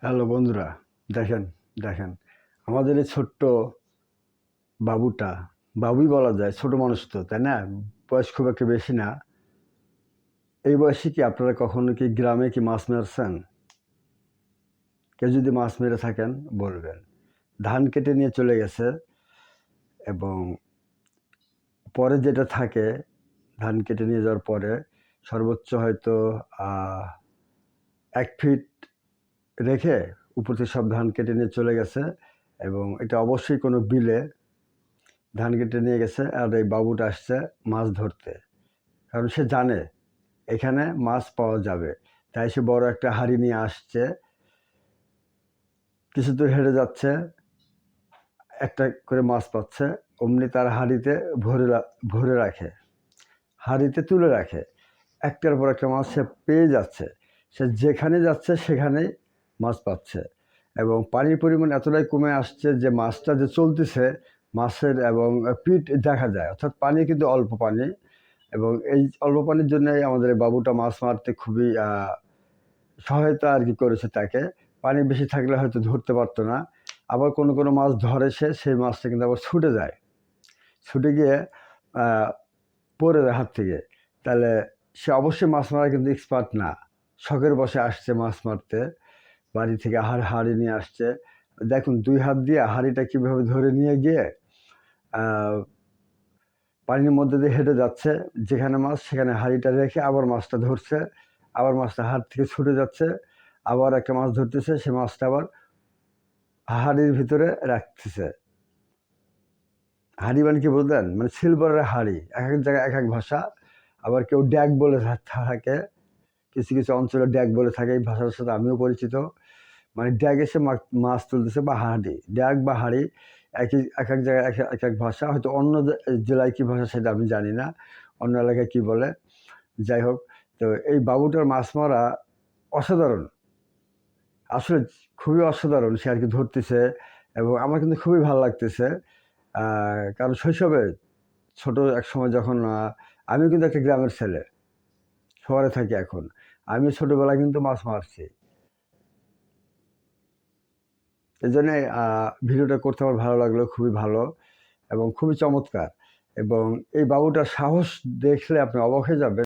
Hello বন্ধুরা, দেখেন দেখেন আমাদের এই ছোট্ট বাবুটা, বাবুই বলা যায়, ছোট মানুষ তো, তাই না? বয়স খুব একটা বেশি না। এই বয়সে কি আপনারা কখনো কি গ্রামে কি মাছ মেরেছেন? কেউ যদি মাছ মেরে থাকেন বলবেন। ধান কেটে নিয়ে চলে গেছে এবং পরে যেটা থাকে, ধান কেটে নিয়ে যাওয়ার পরে সর্বোচ্চ হয়তো 1 ফিট রেখে উপর থেকে সব ধান কেটে নিয়ে চলে গেছে এবং এটা অবশ্যই কোনো বিলে ধান কেটে নিয়ে গেছে। আর এই বাবুটা আসছে মাছ ধরতে, কারণ সে জানে এখানে মাছ পাওয়া যাবে। তাই সে বড় একটা হাঁড়ি নিয়ে আসছে, কিছু দূর হেঁটে যাচ্ছে, একটা করে মাছ পাচ্ছে, অমনি তার হাঁড়িতে ভরে রাখে, হাঁড়িতে তুলে রাখে। একটার পর একটা মাছ সে পেয়ে যাচ্ছে, সে যেখানে যাচ্ছে সেখানেই মাছ পাচ্ছে এবং পানির পরিমাণ এতটাই কমে আসছে যে মাছটা যে চলতেছে, মাছের এবং পিঠ দেখা যায়, অর্থাৎ পানি কিন্তু অল্প পানি। এবং এই অল্প পানির জন্যই আমাদের এই বাবুটা মাছ মারতে খুবই সহায়তা আর কি করেছে তাকে। পানি বেশি থাকলে হয়তো ধরতে পারতো না। আবার কোনো কোনো মাছ ধরে সে, সেই মাছটা কিন্তু আবার ছুটে যায়, ছুটে গিয়ে পড়ে যায় হাত থেকে। তাহলে সে অবশ্যই মাছ মারা কিন্তু এক্সপার্ট না, শখের বসে আসছে মাছ মারতে, বাড়ি থেকে হাঁড়ি নিয়ে আসছে। দেখুন 2 হাত দিয়ে হাঁড়িটা কীভাবে ধরে নিয়ে গিয়ে পানির মধ্যে দিয়ে হেঁটে যাচ্ছে, যেখানে মাছ সেখানে হাঁড়িটা রেখে আবার মাছটা ধরছে, আবার মাছটা হাত থেকে ছুটে যাচ্ছে, আবার একটা মাছ ধরতেছে, সে মাছটা আবার হাঁড়ির ভিতরে রাখতেছে। হাঁড়ি মানে কি বুঝলেন? মানে সিলভারের হাঁড়ি, এক এক জায়গায় এক এক ভাষা। আবার কেউ ড্যাগ বলে থাকে, কিছু কিছু অঞ্চলে ড্যাগ বলে থাকে। এই ভাষার সাথে আমিও পরিচিত। মানে ড্যাগ এসে মাছ তুলতেছে, বা হাঁড়ি, ড্যাগ বা হাঁড়ি এক এক জায়গায় এক এক ভাষা। হয়তো অন্য জেলায় কী ভাষা সেটা আমি জানি না, অন্য এলাকায় কী বলে। যাই হোক, তো এই বাবুটার মাছ মারা অসাধারণ, আসলে খুবই অসাধারণ। সে আর কি ধরতেছে এবং আমার কিন্তু খুবই ভালো লাগতেছে। কারণ শৈশবে ছোট এক সময় যখন আমিও কিন্তু একটা গ্রামের ছেলে, শহরে থাকি এখন। আমি ছোটবেলায় কিন্তু মাছ মারছি। এই জন্যে ভিডিওটা করতে আমার ভালো লাগলো, খুবই ভালো এবং খুবই চমৎকার। এবং এই বাবুটার সাহস দেখলে আপনি অবাক হয়ে যাবেন।